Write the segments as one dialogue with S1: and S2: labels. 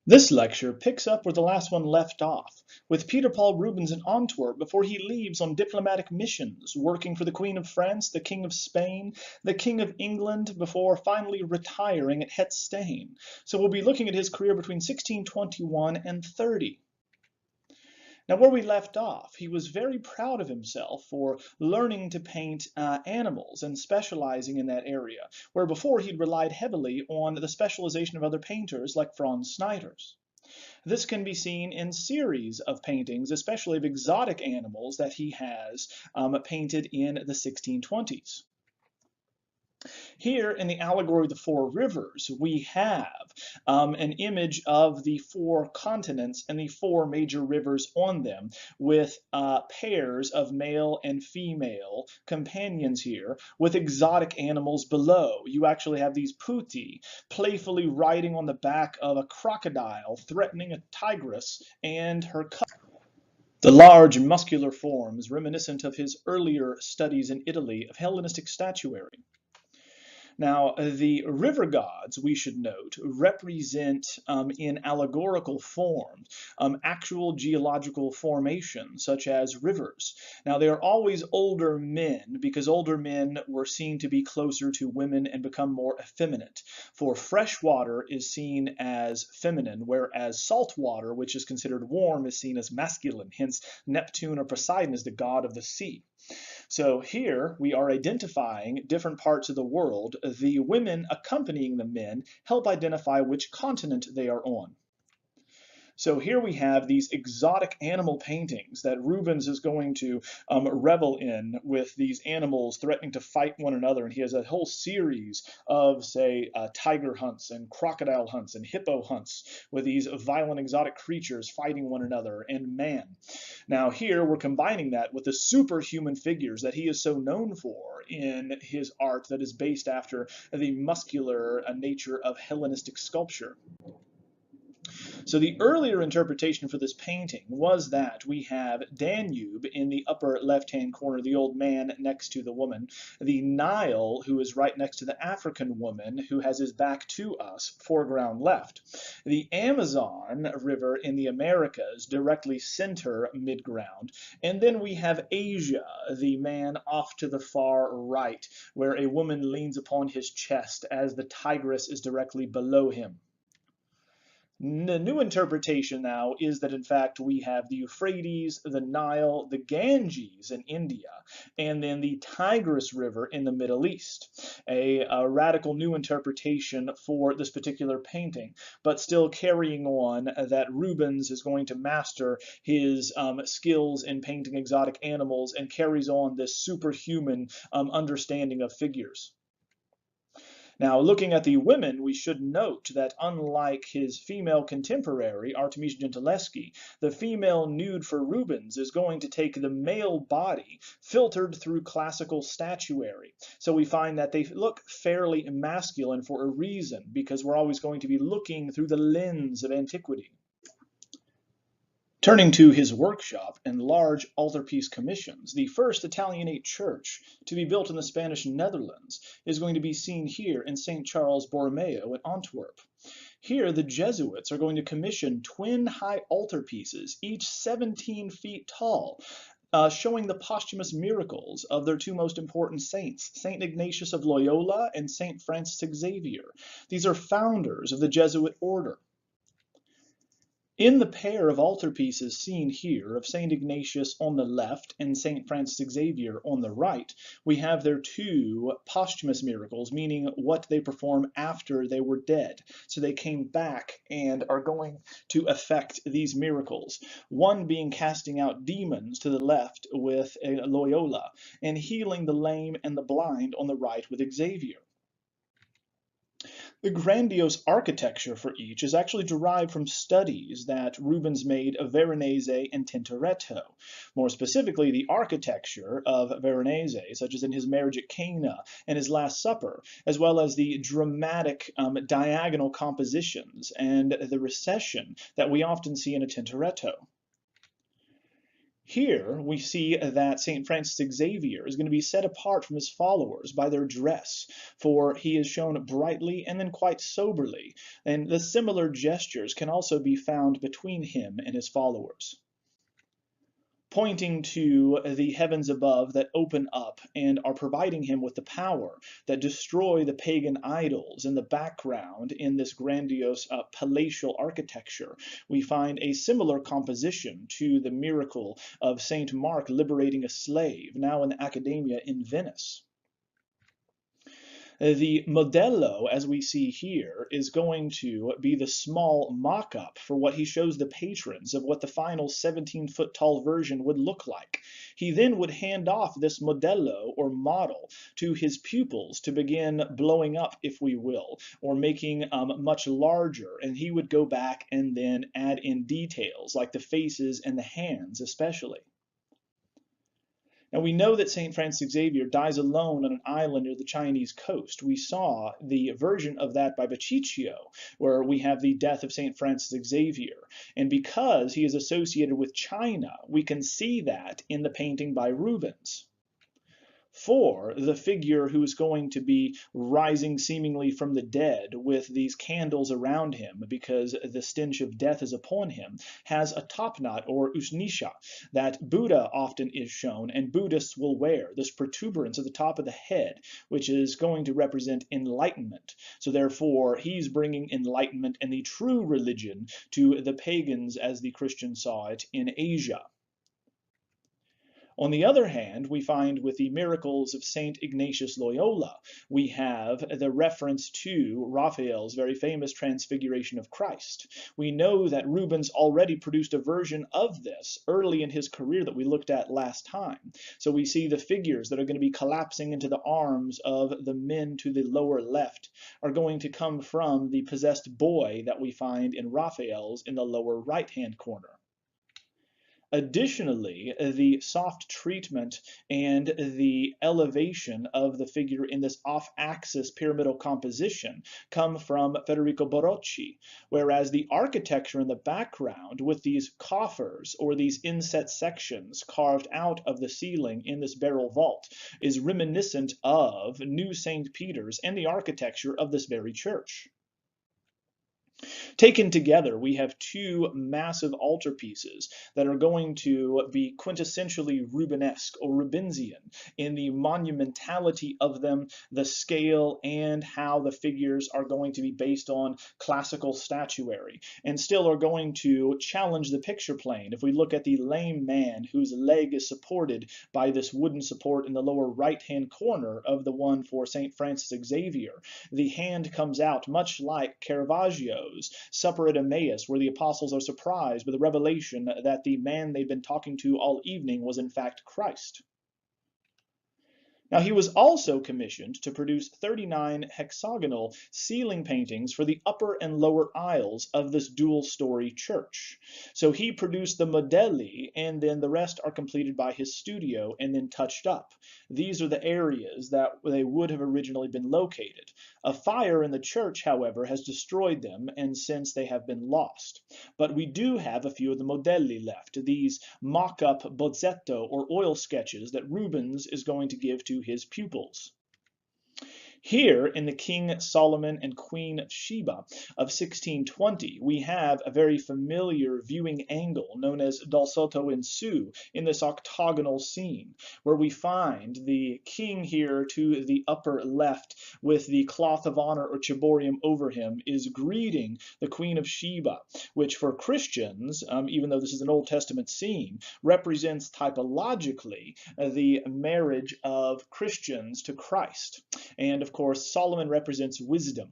S1: This lecture picks up where the last one left off, with Peter Paul Rubens in Antwerp before he leaves on diplomatic missions, working for the Queen of France, the King of Spain, the King of England, before finally retiring at Het Steen. So we'll be looking at his career between 1621 and 30. Now, where we left off, he was very proud of himself for learning to paint animals and specializing in that area, where before he'd relied heavily on the specialization of other painters like Franz Snijders. This can be seen in series of paintings, especially of exotic animals that he has painted in the 1620s. Here in the allegory of the four rivers, we have an image of the four continents and the four major rivers on them, with pairs of male and female companions here, with exotic animals below. You actually have these putti playfully riding on the back of a crocodile, threatening a tigress and her cub. The large muscular forms reminiscent of his earlier studies in Italy of Hellenistic statuary. Now, the river gods, we should note, represent in allegorical form actual geological formations, such as rivers. Now, they are always older men because older men were seen to be closer to women and become more effeminate. For fresh water is seen as feminine, whereas salt water, which is considered warm, is seen as masculine. Hence, Neptune or Poseidon is the god of the sea. So here we are identifying different parts of the world. The women accompanying the men help identify which continent they are on. So here we have these exotic animal paintings that Rubens is going to revel in, with these animals threatening to fight one another. And he has a whole series of, say, tiger hunts and crocodile hunts and hippo hunts with these violent exotic creatures fighting one another and man. Now here we're combining that with the superhuman figures that he is so known for in his art that is based after the muscular nature of Hellenistic sculpture. So the earlier interpretation for this painting was that we have Danube in the upper left-hand corner, the old man next to the woman, the Nile, who is right next to the African woman, who has his back to us, foreground left, the Amazon River in the Americas, directly center midground, and then we have Asia, the man off to the far right, where a woman leans upon his chest as the tigress is directly below him. The new interpretation now is that in fact we have the Euphrates, the Nile, the Ganges in India, and then the Tigris River in the Middle East. A radical new interpretation for this particular painting, but still carrying on that Rubens is going to master his skills in painting exotic animals and carries on this superhuman understanding of figures. Now, looking at the women, we should note that unlike his female contemporary, Artemisia Gentileschi, the female nude for Rubens is going to take the male body filtered through classical statuary. So we find that they look fairly masculine for a reason, because we're always going to be looking through the lens of antiquity. Turning to his workshop and large altarpiece commissions, the first Italianate church to be built in the Spanish Netherlands is going to be seen here in St. Charles Borromeo at Antwerp. Here, the Jesuits are going to commission twin high altarpieces, each 17 feet tall, showing the posthumous miracles of their two most important saints, St. Ignatius of Loyola and St. Francis Xavier. These are founders of the Jesuit order. In the pair of altarpieces seen here of St. Ignatius on the left and St. Francis Xavier on the right, we have their two posthumous miracles, meaning what they perform after they were dead. So they came back and are going to effect these miracles. One being casting out demons to the left with Loyola, and healing the lame and the blind on the right with Xavier. The grandiose architecture for each is actually derived from studies that Rubens made of Veronese and Tintoretto. More specifically, the architecture of Veronese, such as in his Marriage at Cana and his Last Supper, as well as the dramatic diagonal compositions and the recession that we often see in a Tintoretto. Here we see that St. Francis Xavier is going to be set apart from his followers by their dress, for he is shown brightly and then quite soberly, and the similar gestures can also be found between him and his followers, pointing to the heavens above that open up and are providing him with the power that destroy the pagan idols. In the background, in this grandiose palatial architecture, we find a similar composition to the miracle of Saint Mark liberating a slave, now in the Accademia in Venice. The modello, as we see here, is going to be the small mock-up for what he shows the patrons of what the final 17-foot tall version would look like. He then would hand off this modello, or model, to his pupils to begin blowing up, if we will, or making much larger, and he would go back and then add in details, like the faces and the hands especially. Now we know that St. Francis Xavier dies alone on an island near the Chinese coast. We saw the version of that by Boccaccio, where we have the death of St. Francis Xavier. And because he is associated with China, we can see that in the painting by Rubens. For the figure who is going to be rising seemingly from the dead with these candles around him because the stench of death is upon him, has a topknot or usnisha that Buddha often is shown and Buddhists will wear, this protuberance at the top of the head, which is going to represent enlightenment. So therefore, he's bringing enlightenment and the true religion to the pagans as the Christians saw it in Asia. On the other hand, we find with the miracles of St. Ignatius Loyola, we have the reference to Raphael's very famous Transfiguration of Christ. We know that Rubens already produced a version of this early in his career that we looked at last time. So we see the figures that are going to be collapsing into the arms of the men to the lower left are going to come from the possessed boy that we find in Raphael's in the lower right-hand corner. Additionally, the soft treatment and the elevation of the figure in this off-axis pyramidal composition come from Federico Barocci, whereas the architecture in the background with these coffers or these inset sections carved out of the ceiling in this barrel vault is reminiscent of New St. Peter's and the architecture of this very church. Taken together, we have two massive altarpieces that are going to be quintessentially Rubenesque or Rubensian in the monumentality of them, the scale, and how the figures are going to be based on classical statuary, and still are going to challenge the picture plane. If we look at the lame man whose leg is supported by this wooden support in the lower right-hand corner of the one for St. Francis Xavier, the hand comes out much like Caravaggio's Supper at Emmaus, where the apostles are surprised by the revelation that the man they'd been talking to all evening was in fact Christ. Now, he was also commissioned to produce 39 hexagonal ceiling paintings for the upper and lower aisles of this dual-story church. So he produced the modelli, and then the rest are completed by his studio and then touched up. These are the areas that they would have originally been located. A fire in the church, however, has destroyed them, and since they have been lost. But we do have a few of the modelli left, these mock-up bozzetto or oil sketches that Rubens is going to give to his pupils. Here, in the King Solomon and Queen Sheba of 1620, we have a very familiar viewing angle known as dal sotto in su in this octagonal scene, where we find the king here to the upper left with the cloth of honor or ciborium over him is greeting the Queen of Sheba, which for Christians, even though this is an Old Testament scene, represents typologically the marriage of Christians to Christ. And of course, Solomon represents wisdom.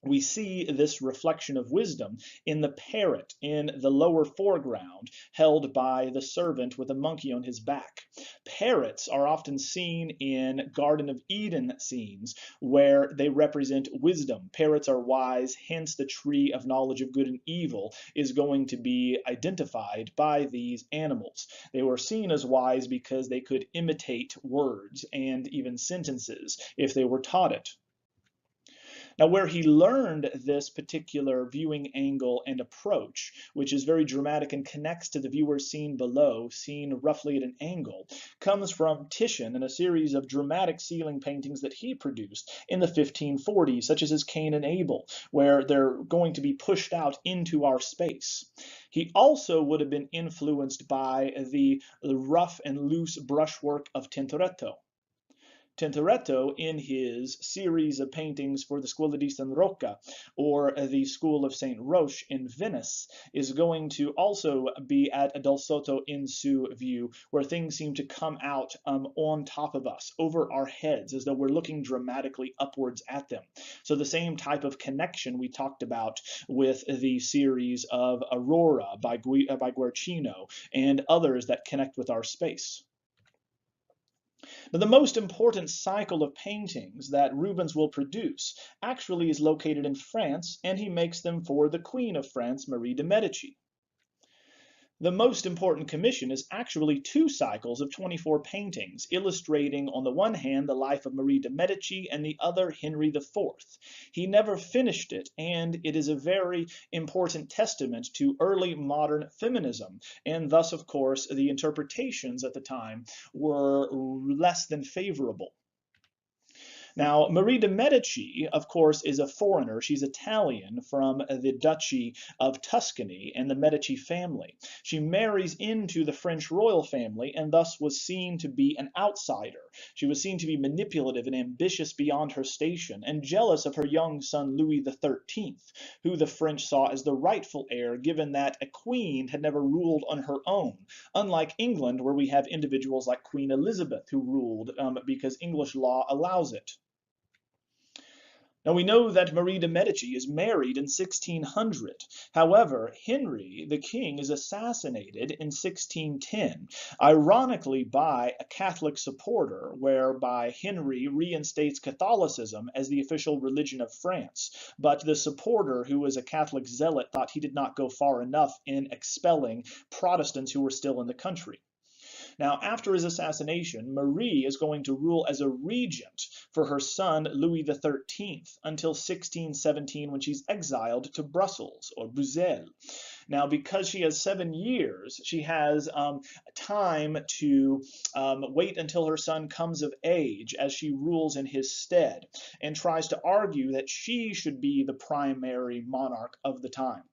S1: We see this reflection of wisdom in the parrot in the lower foreground, held by the servant with a monkey on his back. Parrots are often seen in Garden of Eden scenes where they represent wisdom. Parrots are wise, hence the tree of knowledge of good and evil is going to be identified by these animals. They were seen as wise because they could imitate words and even sentences if they were taught it. Now, where he learned this particular viewing angle and approach, which is very dramatic and connects to the viewer's scene below, seen roughly at an angle, comes from Titian and a series of dramatic ceiling paintings that he produced in the 1540s, such as his Cain and Abel, where they're going to be pushed out into our space. He also would have been influenced by the rough and loose brushwork of Tintoretto. Tintoretto, in his series of paintings for the Scuola di San Rocca, or the School of St. Roche in Venice, is going to also be at a dal sotto in su view, where things seem to come out on top of us, over our heads, as though we're looking dramatically upwards at them. So the same type of connection we talked about with the series of Aurora by Guercino and others that connect with our space. Now, the most important cycle of paintings that Rubens will produce actually is located in France, and he makes them for the Queen of France, Marie de' Medici. The most important commission is actually two cycles of 24 paintings, illustrating on the one hand the life of Marie de' Medici and the other Henry IV. He never finished it, and it is a very important testament to early modern feminism, and thus, of course, the interpretations at the time were less than favorable. Now, Marie de' Medici, of course, is a foreigner. She's Italian from the Duchy of Tuscany and the Medici family. She marries into the French royal family and thus was seen to be an outsider. She was seen to be manipulative and ambitious beyond her station and jealous of her young son Louis XIII, who the French saw as the rightful heir, given that a queen had never ruled on her own, unlike England, where we have individuals like Queen Elizabeth who ruled because English law allows it. Now, we know that Marie de' Medici is married in 1600. However, Henry, the king, is assassinated in 1610, ironically by a Catholic supporter, whereby Henry reinstates Catholicism as the official religion of France. But the supporter, who was a Catholic zealot, thought he did not go far enough in expelling Protestants who were still in the country. Now, after his assassination, Marie is going to rule as a regent for her son Louis XIII until 1617, when she's exiled to Brussels, or Bruxelles. Now, because she has 7 years, she has time to wait until her son comes of age as she rules in his stead, and tries to argue that she should be the primary monarch of the time.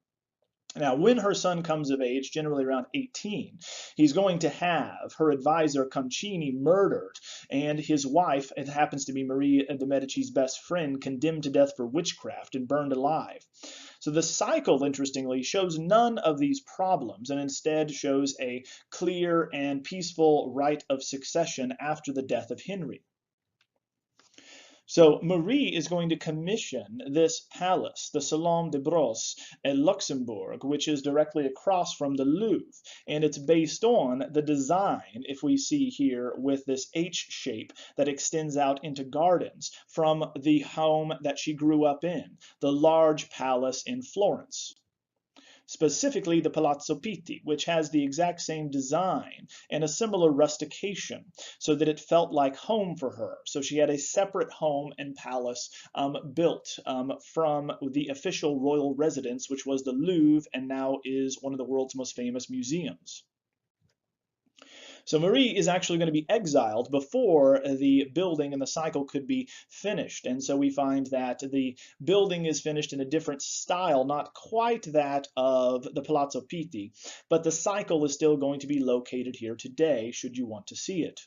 S1: Now, when her son comes of age, generally around 18, he's going to have her advisor Concini murdered, and his wife, it happens to be Marie de' Medici's best friend, condemned to death for witchcraft and burned alive. So the cycle, interestingly, shows none of these problems and instead shows a clear and peaceful right of succession after the death of Henry. So Marie is going to commission this palace, the Salon de Brosse at Luxembourg, which is directly across from the Louvre. And it's based on the design, if we see here, with this H shape that extends out into gardens from the home that she grew up in, the large palace in Florence. Specifically the Palazzo Pitti, which has the exact same design and a similar rustication, so that it felt like home for her. So she had a separate home and palace built from the official royal residence, which was the Louvre, and now is one of the world's most famous museums. So Marie is actually going to be exiled before the building and the cycle could be finished. And so we find that the building is finished in a different style, not quite that of the Palazzo Pitti, but the cycle is still going to be located here today, should you want to see it.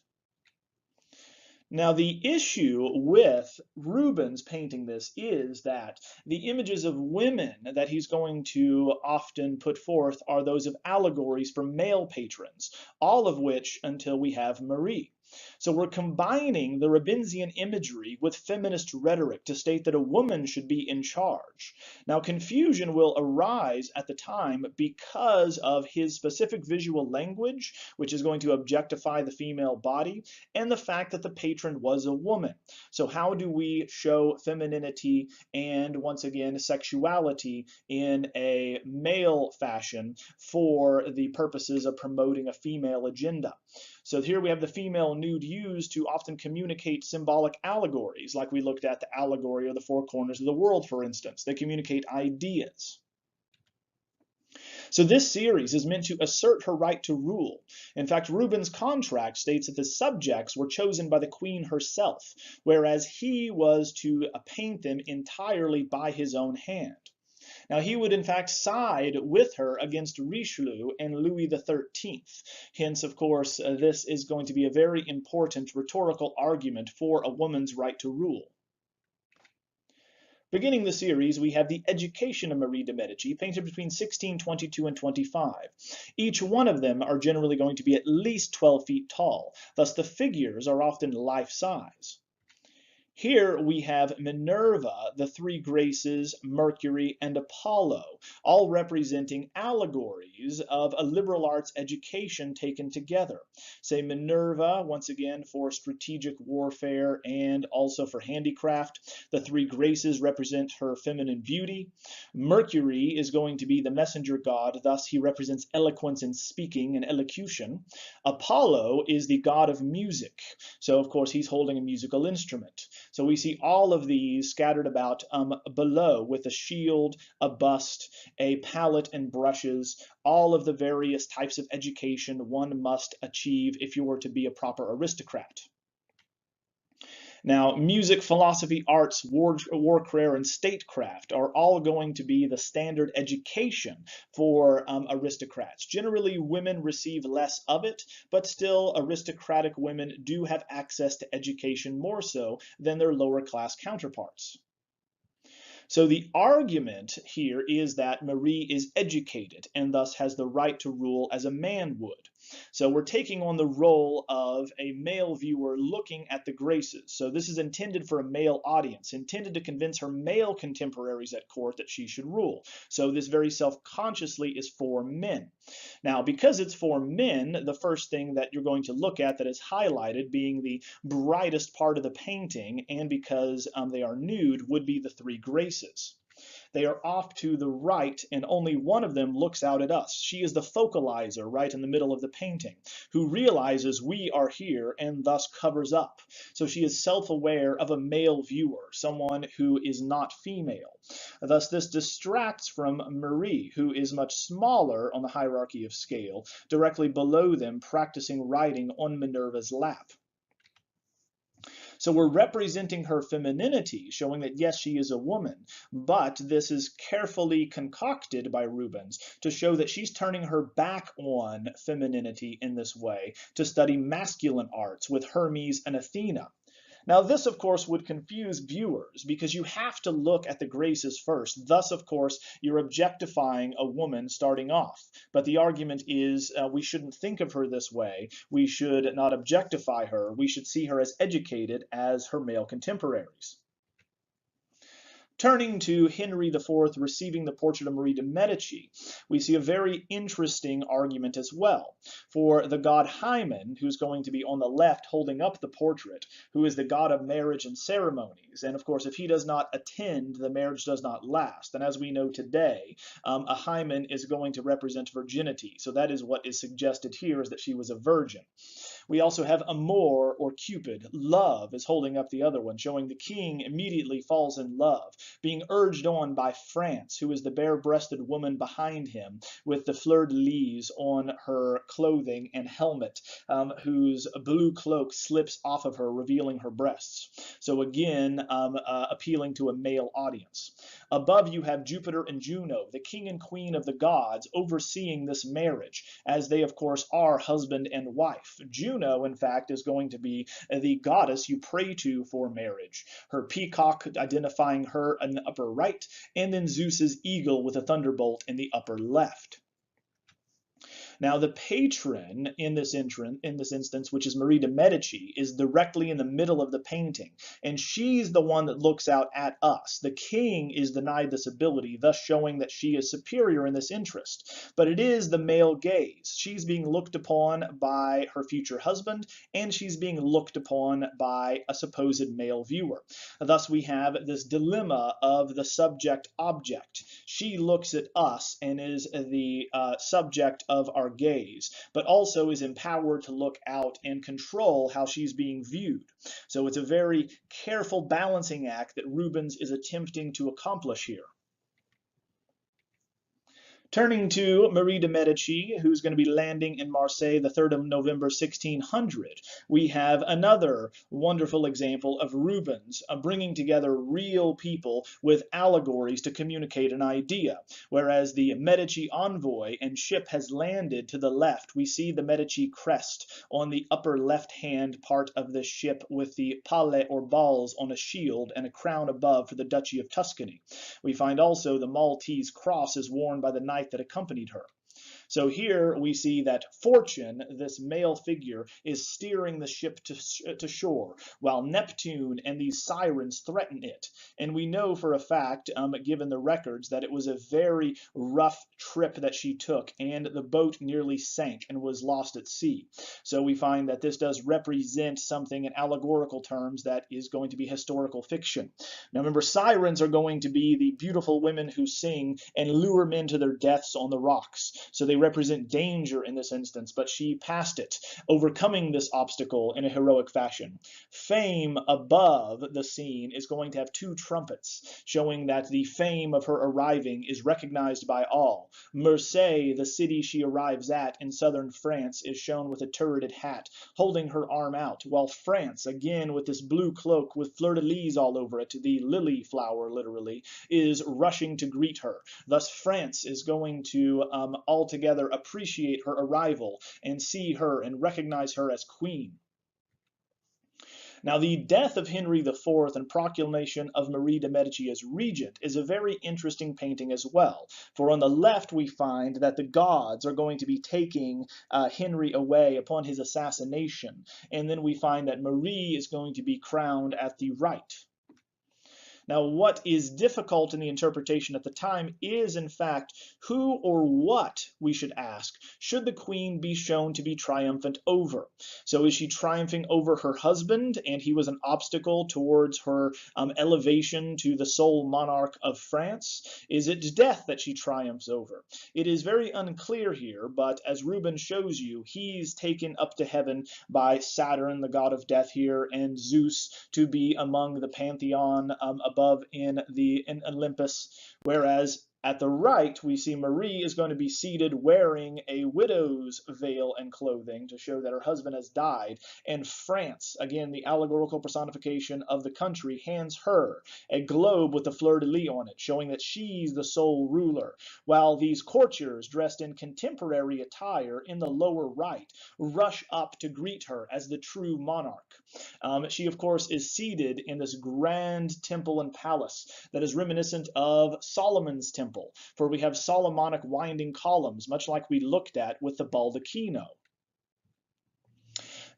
S1: Now, the issue with Rubens painting this is that the images of women that he's going to often put forth are those of allegories for male patrons, all of which until we have Marie. So we're combining the Rubensian imagery with feminist rhetoric to state that a woman should be in charge. Now, confusion will arise at the time because of his specific visual language, which is going to objectify the female body, and the fact that the patron was a woman. So how do we show femininity and, once again, sexuality in a male fashion for the purposes of promoting a female agenda? So here we have the female nude used to often communicate symbolic allegories, like we looked at the allegory of the four corners of the world, for instance. They communicate ideas. So this series is meant to assert her right to rule. In fact, Rubens' contract states that the subjects were chosen by the queen herself, whereas he was to paint them entirely by his own hand. Now, he would in fact side with her against Richelieu and Louis XIII. Hence, of course, this is going to be a very important rhetorical argument for a woman's right to rule. Beginning the series, we have the education of Marie de Medici, painted between 1622 and 25. Each one of them are generally going to be at least 12 feet tall, thus the figures are often life-size. Here we have Minerva, the three Graces, Mercury, and Apollo, all representing allegories of a liberal arts education taken together. Say Minerva, once again, for strategic warfare and also for handicraft. The three Graces represent her feminine beauty. Mercury is going to be the messenger god, thus he represents eloquence in speaking and elocution. Apollo is the god of music, so of course he's holding a musical instrument. So we see all of these scattered about below with a shield, a bust, a palette and brushes, all of the various types of education one must achieve if you were to be a proper aristocrat. Now, music, philosophy, arts, warfare, and statecraft are all going to be the standard education for aristocrats. Generally, women receive less of it, but still aristocratic women do have access to education more so than their lower class counterparts. So the argument here is that Marie is educated and thus has the right to rule as a man would. So we're taking on the role of a male viewer looking at the Graces. So this is intended for a male audience, intended to convince her male contemporaries at court that she should rule. So this very self-consciously is for men. Now, because it's for men, the first thing that you're going to look at that is highlighted, being the brightest part of the painting, and because they are nude, would be the three Graces. They are off to the right, and only one of them looks out at us. She is the focalizer right in the middle of the painting, who realizes we are here and thus covers up. So she is self-aware of a male viewer, someone who is not female. Thus this distracts from Marie, who is much smaller on the hierarchy of scale, directly below them practicing writing on Minerva's lap. So we're representing her femininity, showing that yes, she is a woman, but this is carefully concocted by Rubens to show that she's turning her back on femininity in this way to study masculine arts with Hermes and Athena. Now this, of course, would confuse viewers because you have to look at the Graces first. Thus, of course, you're objectifying a woman starting off. But the argument is we shouldn't think of her this way. We should not objectify her. We should see her as educated as her male contemporaries. Turning to Henry IV receiving the portrait of Marie de Medici, we see a very interesting argument as well. For the god Hymen, who's going to be on the left holding up the portrait, who is the god of marriage and ceremonies. And of course, if he does not attend, the marriage does not last. And as we know today, a Hymen is going to represent virginity. So that is what is suggested here, is that she was a virgin. We also have Amor, or Cupid. Love is holding up the other one, showing the king immediately falls in love, being urged on by France, who is the bare-breasted woman behind him, with the fleur-de-lis on her clothing and helmet, whose blue cloak slips off of her, revealing her breasts. So again, appealing to a male audience. Above you have Jupiter and Juno, the king and queen of the gods, overseeing this marriage, as they, of course, are husband and wife. Juno, in fact, is going to be the goddess you pray to for marriage. Her peacock identifying her in the upper right, and then Zeus's eagle with a thunderbolt in the upper left. Now, the patron in this instance, which is Marie de Medici, is directly in the middle of the painting, and she's the one that looks out at us. The king is denied this ability, thus showing that she is superior in this interest. But it is the male gaze. She's being looked upon by her future husband, and she's being looked upon by a supposed male viewer. Thus, we have this dilemma of the subject-object. She looks at us and is the subject of our our gaze, but also is empowered to look out and control how she's being viewed. So it's a very careful balancing act that Rubens is attempting to accomplish here. Turning to Marie de Medici, who's going to be landing in Marseille the 3rd of November 1600, we have another wonderful example of Rubens bringing together real people with allegories to communicate an idea. Whereas the Medici envoy and ship has landed to the left, we see the Medici crest on the upper left-hand part of the ship with the palle or balls on a shield and a crown above for the Duchy of Tuscany. We find also the Maltese cross is worn by the knight that accompanied her. So here we see that Fortune, this male figure, is steering the ship to shore, while Neptune and these sirens threaten it. And we know for a fact, given the records, that it was a very rough trip that she took, and the boat nearly sank and was lost at sea. So we find that this does represent something in allegorical terms that is going to be historical fiction. Now remember, sirens are going to be the beautiful women who sing and lure men to their deaths on the rocks. So they represent danger in this instance, but she passed it, overcoming this obstacle in a heroic fashion. Fame above the scene is going to have 2 trumpets, showing that the fame of her arriving is recognized by all. Marseille, the city she arrives at in southern France, is shown with a turreted hat, holding her arm out, while France, again with this blue cloak with fleur-de-lis all over it, the lily flower literally, is rushing to greet her. Thus France is going to altogether appreciate her arrival and see her and recognize her as queen. Now, the death of Henry IV and proclamation of Marie de Medici as regent is a very interesting painting as well. For on the left, we find that the gods are going to be taking Henry away upon his assassination. And then we find that Marie is going to be crowned at the right. Now, what is difficult in the interpretation at the time is, in fact, who or what, we should ask, should the queen be shown to be triumphant over? So is she triumphing over her husband, and he was an obstacle towards her elevation to the sole monarch of France? Is it death that she triumphs over? It is very unclear here, but as Rubens shows you, he's taken up to heaven by Saturn, the god of death here, and Zeus to be among the pantheon above in Olympus, whereas at the right, we see Marie is going to be seated wearing a widow's veil and clothing to show that her husband has died. And France, again, the allegorical personification of the country, hands her a globe with a fleur-de-lis on it, showing that she's the sole ruler, while these courtiers, dressed in contemporary attire in the lower right, rush up to greet her as the true monarch. She, of course, is seated in this grand temple and palace that is reminiscent of Solomon's temple, for we have Solomonic winding columns, much like we looked at with the baldacchino.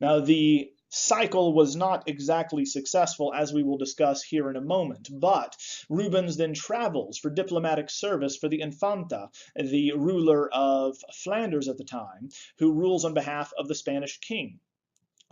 S1: Now, the cycle was not exactly successful, as we will discuss here in a moment, but Rubens then travels for diplomatic service for the Infanta, the ruler of Flanders at the time, who rules on behalf of the Spanish king.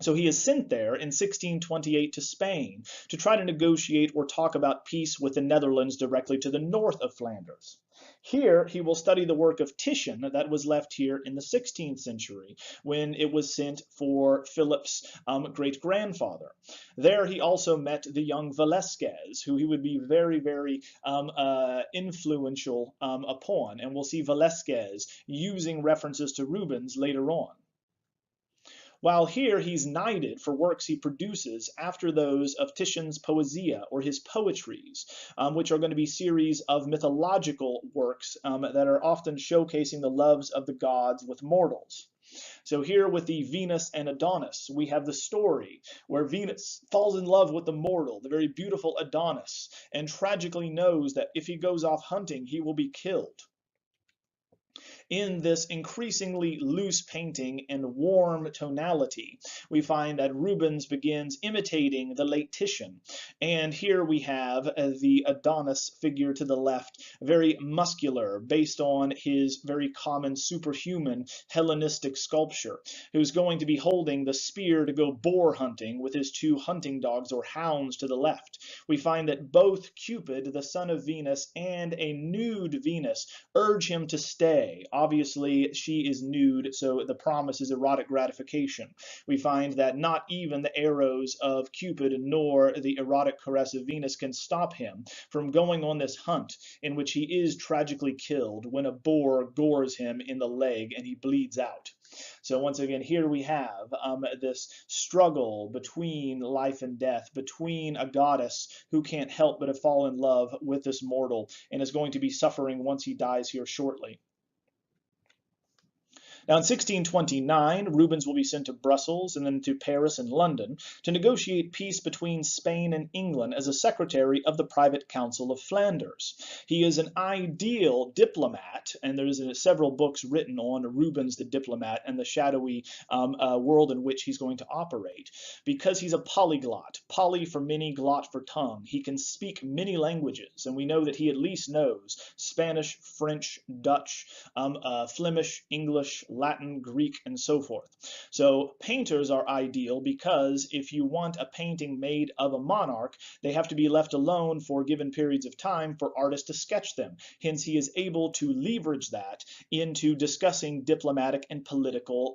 S1: So he is sent there in 1628 to Spain to try to negotiate or talk about peace with the Netherlands directly to the north of Flanders. Here he will study the work of Titian that was left here in the 16th century when it was sent for Philip's great-grandfather. There he also met the young Velasquez, who he would be very, very influential upon, and we'll see Velasquez using references to Rubens later on. While here he's knighted for works he produces after those of Titian's Poesia, or his poetries, which are going to be series of mythological works that are often showcasing the loves of the gods with mortals. So here with the Venus and Adonis, we have the story where Venus falls in love with the mortal, the very beautiful Adonis, and tragically knows that if he goes off hunting, he will be killed. In this increasingly loose painting and warm tonality, we find that Rubens begins imitating the late Titian. And here we have the Adonis figure to the left, very muscular, based on his very common superhuman Hellenistic sculpture, who's going to be holding the spear to go boar hunting with his 2 hunting dogs or hounds to the left. We find that both Cupid, the son of Venus, and a nude Venus urge him to stay, Obviously, she is nude, so the promise is erotic gratification. We find that not even the arrows of Cupid nor the erotic caress of Venus can stop him from going on this hunt, in which he is tragically killed when a boar gores him in the leg and he bleeds out. So once again, here we have this struggle between life and death, between a goddess who can't help but fall in love with this mortal and is going to be suffering once he dies here shortly. Now, in 1629, Rubens will be sent to Brussels and then to Paris and London to negotiate peace between Spain and England as a secretary of the Private Council of Flanders. He is an ideal diplomat, and there's several books written on Rubens the Diplomat and the shadowy world in which he's going to operate, because he's a polyglot. Poly for many, glot for tongue. He can speak many languages, and we know that he at least knows Spanish, French, Dutch, Flemish, English, Latin, Greek, and so forth. So painters are ideal because if you want a painting made of a monarch, they have to be left alone for given periods of time for artists to sketch them. Hence, he is able to leverage that into discussing diplomatic and political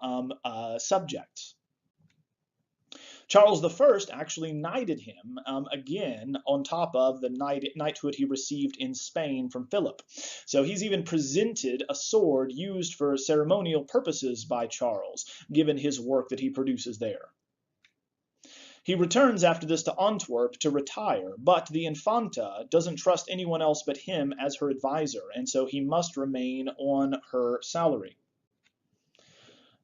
S1: subjects. Charles I actually knighted him again on top of the knighthood he received in Spain from Philip. So he's even presented a sword used for ceremonial purposes by Charles, given his work that he produces there. He returns after this to Antwerp to retire, but the Infanta doesn't trust anyone else but him as her advisor, and so he must remain on her salary.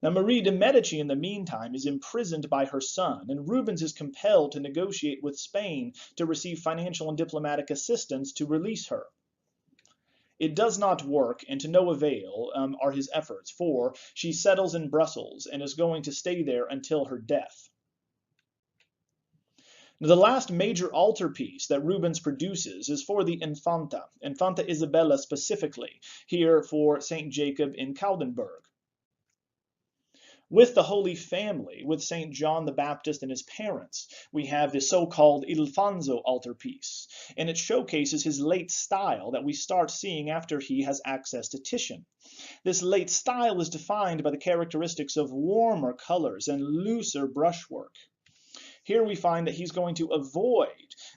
S1: Now, Marie de' Medici, in the meantime, is imprisoned by her son, and Rubens is compelled to negotiate with Spain to receive financial and diplomatic assistance to release her. It does not work, and to no avail are his efforts, for she settles in Brussels and is going to stay there until her death. Now, the last major altarpiece that Rubens produces is for the Infanta Isabella specifically, here for St. Jacob in Coudenberg. With the Holy Family, with St. John the Baptist and his parents, we have the so-called Ildefonso altarpiece, and it showcases his late style that we start seeing after he has access to Titian. This late style is defined by the characteristics of warmer colors and looser brushwork. Here we find that he's going to avoid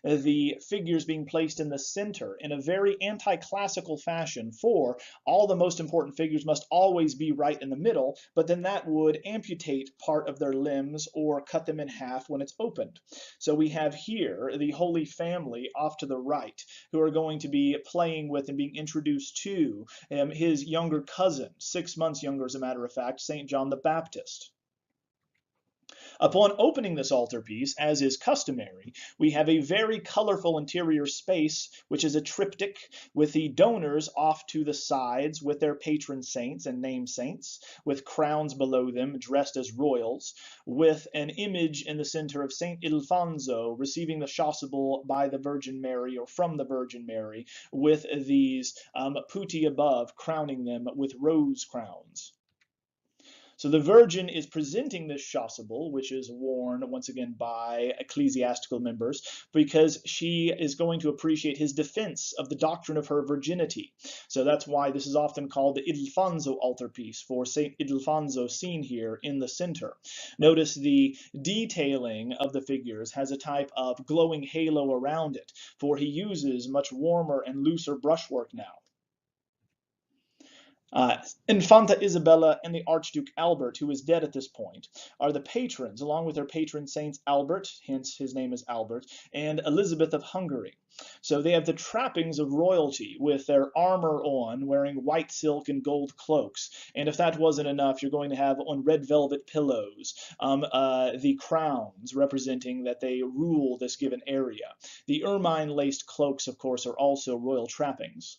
S1: the figures being placed in the center in a very anti-classical fashion, for all the most important figures must always be right in the middle, but then that would amputate part of their limbs or cut them in half when it's opened. So we have here the Holy Family off to the right, who are going to be playing with and being introduced to his younger cousin, 6 months younger as a matter of fact, St. John the Baptist. Upon opening this altarpiece, as is customary, we have a very colorful interior space, which is a triptych with the donors off to the sides with their patron saints and name saints, with crowns below them dressed as royals, with an image in the center of St. Ildefonso receiving the chasuble by the Virgin Mary or from the Virgin Mary, with these putti above crowning them with rose crowns. So the Virgin is presenting this chasuble, which is worn once again by ecclesiastical members, because she is going to appreciate his defense of the doctrine of her virginity. So that's why this is often called the Ildefonso altarpiece, for St. Ildefonso seen here in the center. Notice the detailing of the figures has a type of glowing halo around it, for he uses much warmer and looser brushwork now. Infanta Isabella and the Archduke Albert, who is dead at this point, are the patrons, along with their patron saints Albert, hence his name is Albert, and Elizabeth of Hungary. So they have the trappings of royalty with their armor on, wearing white silk and gold cloaks. And if that wasn't enough, you're going to have on red velvet pillows the crowns representing that they rule this given area. The ermine-laced cloaks, of course, are also royal trappings.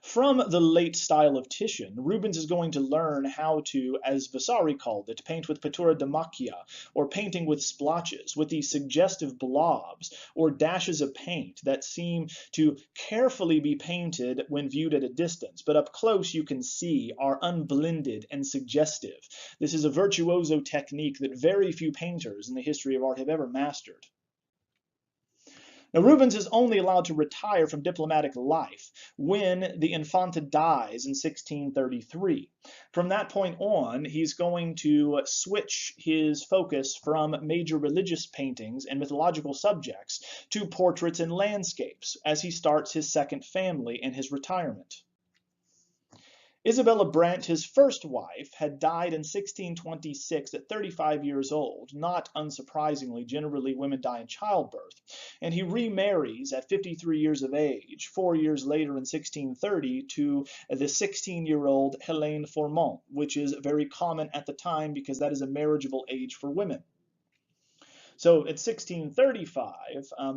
S1: From the late style of Titian, Rubens is going to learn how to, as Vasari called it, paint with pittura di macchia, or painting with splotches, with these suggestive blobs or dashes of paint that seem to carefully be painted when viewed at a distance, but up close you can see are unblended and suggestive. This is a virtuoso technique that very few painters in the history of art have ever mastered. Now, Rubens is only allowed to retire from diplomatic life when the Infanta dies in 1633. From that point on, he's going to switch his focus from major religious paintings and mythological subjects to portraits and landscapes as he starts his second family and his retirement. Isabella Brandt, his first wife, had died in 1626 at 35 years old. Not unsurprisingly, generally women die in childbirth. And he remarries at 53 years of age, 4 years later in 1630, to the 16-year-old Helene Formant, which is very common at the time because that is a marriageable age for women. So at 1635,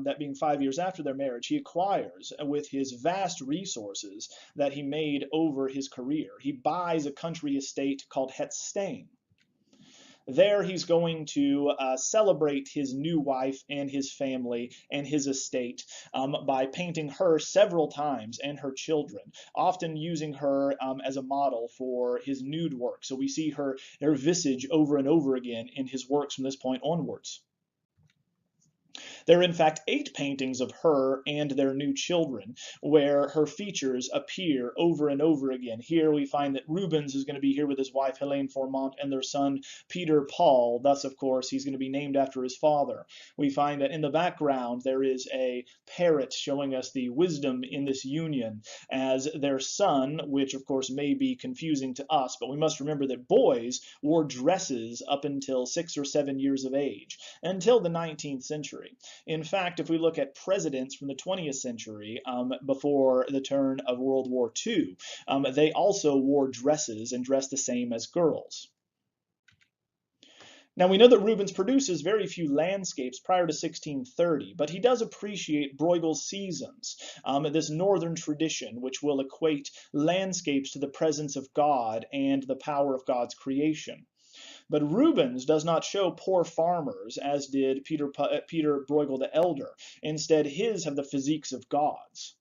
S1: that being 5 years after their marriage, he acquires, with his vast resources that he made over his career, he buys a country estate called Het Steen. There he's going to celebrate his new wife and his family and his estate by painting her several times and her children, often using her as a model for his nude work. So we see her visage over and over again in his works from this point onwards. There are in fact 8 paintings of her and their new children where her features appear over and over again. Here we find that Rubens is going to be here with his wife Helene Formant and their son Peter Paul. Thus, of course, he's going to be named after his father. We find that in the background there is a parrot showing us the wisdom in this union as their son, which of course may be confusing to us, but we must remember that boys wore dresses up until 6 or 7 years of age, until the 19th century. In fact, if we look at presidents from the 20th century before the turn of World War II, they also wore dresses and dressed the same as girls. Now, we know that Rubens produces very few landscapes prior to 1630, but he does appreciate Bruegel's seasons, this northern tradition which will equate landscapes to the presence of God and the power of God's creation. But Rubens does not show poor farmers, as did Peter Bruegel the Elder. Instead, his have the physiques of gods.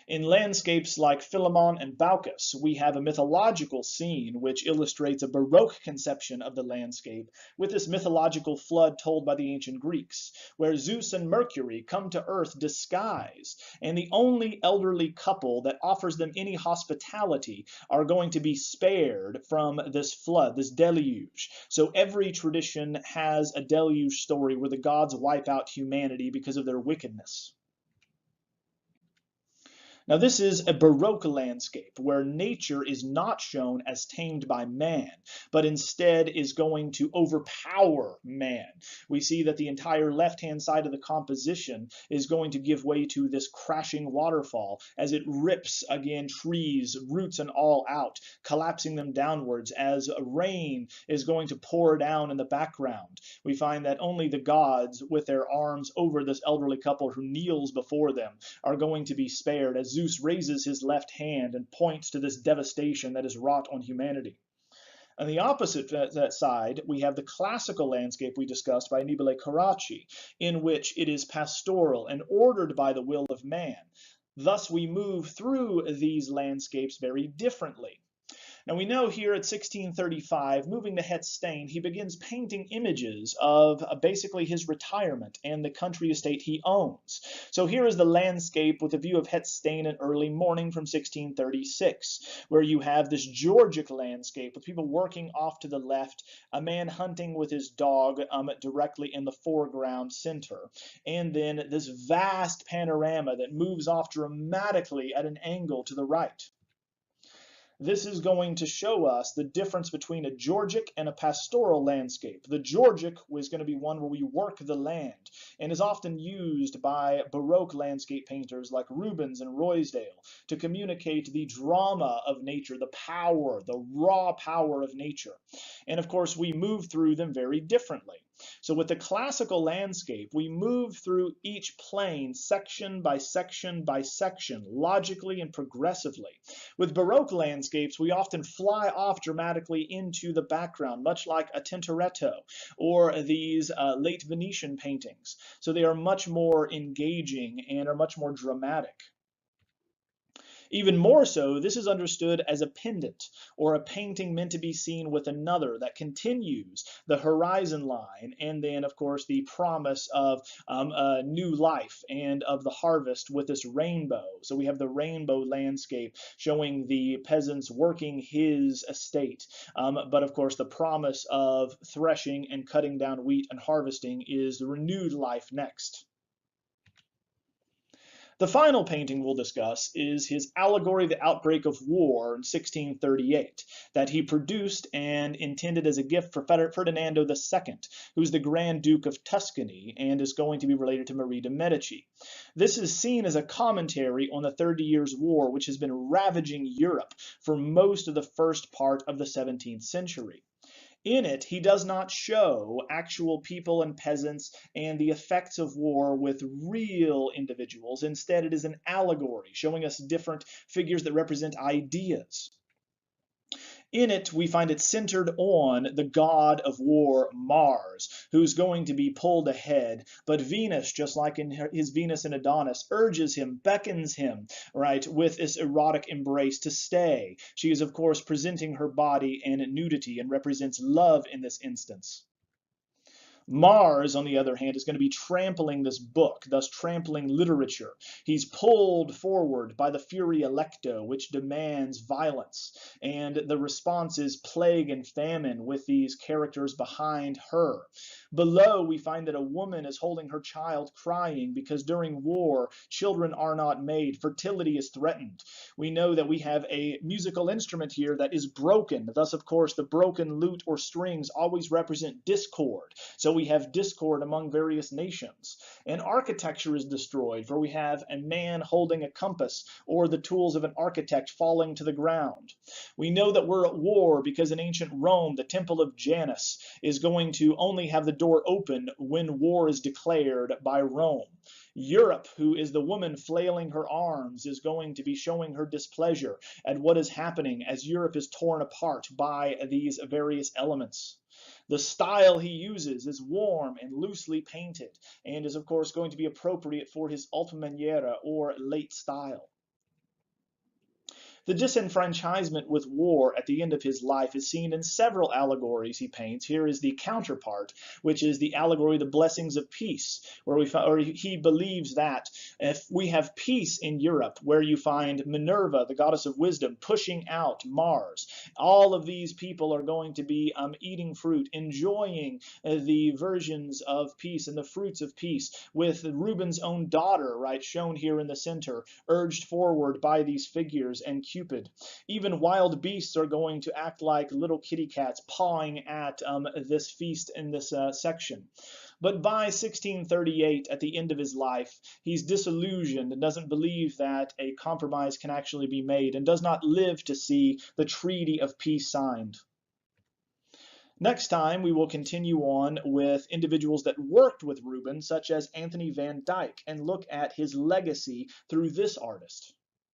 S1: In landscapes like Philemon and Baucis, we have a mythological scene which illustrates a Baroque conception of the landscape with this mythological flood told by the ancient Greeks, where Zeus and Mercury come to earth disguised, and the only elderly couple that offers them any hospitality are going to be spared from this flood, this deluge. So every tradition has a deluge story where the gods wipe out humanity because of their wickedness. Now, this is a Baroque landscape where nature is not shown as tamed by man, but instead is going to overpower man. We see that the entire left-hand side of the composition is going to give way to this crashing waterfall as it rips, again, trees, roots and all out, collapsing them downwards as rain is going to pour down in the background. We find that only the gods, with their arms over this elderly couple who kneels before them, are going to be spared as Zeus raises his left hand and points to this devastation that is wrought on humanity. On the opposite side, we have the classical landscape we discussed by Annibale Carracci, in which it is pastoral and ordered by the will of man. Thus, we move through these landscapes very differently. Now we know here at 1635, moving to Het Steen, he begins painting images of basically his retirement and the country estate he owns. So here is the landscape with a view of Het Steen in early morning from 1636, where you have this Georgic landscape with people working off to the left, a man hunting with his dog directly in the foreground center, and then this vast panorama that moves off dramatically at an angle to the right. This is going to show us the difference between a Georgic and a pastoral landscape. The Georgic was going to be one where we work the land and is often used by Baroque landscape painters like Rubens and Ruysdael to communicate the drama of nature, the power, the raw power of nature. And of course, we move through them very differently. So with the classical landscape, we move through each plane section by section by section, logically and progressively. With Baroque landscapes, we often fly off dramatically into the background, much like a Tintoretto or these late Venetian paintings. So they are much more engaging and are much more dramatic. Even more so, this is understood as a pendant, or a painting meant to be seen with another that continues the horizon line, and then, of course, the promise of a new life and of the harvest with this rainbow. So we have the rainbow landscape showing the peasants working his estate. But of course, the promise of threshing and cutting down wheat and harvesting is the renewed life next. The final painting we'll discuss is his allegory, The Outbreak of War in 1638, that he produced and intended as a gift for Ferdinando II, who's the Grand Duke of Tuscany and is going to be related to Marie de' Medici. This is seen as a commentary on the 30 Years' War, which has been ravaging Europe for most of the first part of the 17th century. In it, he does not show actual people and peasants and the effects of war with real individuals. Instead, it is an allegory showing us different figures that represent ideas. In it, we find it centered on the god of war, Mars, who's going to be pulled ahead. But Venus, just like in his Venus and Adonis, urges him, beckons him, right, with this erotic embrace to stay. She is, of course, presenting her body in nudity and represents love in this instance. Mars, on the other hand, is going to be trampling this book, thus trampling literature. He's pulled forward by the Fury Electo, which demands violence, and the response is plague and famine with these characters behind her. Below, we find that a woman is holding her child crying because during war, children are not made, fertility is threatened. We know that we have a musical instrument here that is broken. Thus, of course, the broken lute or strings always represent discord. So we have discord among various nations. And architecture is destroyed, for we have a man holding a compass or the tools of an architect falling to the ground. We know that we're at war because in ancient Rome, the Temple of Janus is going to only have the door open when war is declared by Rome. Europe, who is the woman flailing her arms, is going to be showing her displeasure at what is happening as Europe is torn apart by these various elements. The style he uses is warm and loosely painted, and is of course going to be appropriate for his Alta Maniera or late style. The disenfranchisement with war at the end of his life is seen in several allegories he paints. Here is the counterpart, which is the allegory, The Blessings of Peace, where he believes that if we have peace in Europe, where you find Minerva, the goddess of wisdom, pushing out Mars, all of these people are going to be eating fruit, enjoying the versions of peace and the fruits of peace, with Rubens' own daughter, right, shown here in the center, urged forward by these figures and Cupid. Even wild beasts are going to act like little kitty cats pawing at this feast in this section. But by 1638, at the end of his life, he's disillusioned and doesn't believe that a compromise can actually be made and does not live to see the treaty of peace signed. Next time, we will continue on with individuals that worked with Rubens, such as Anthony van Dyck, and look at his legacy through this artist.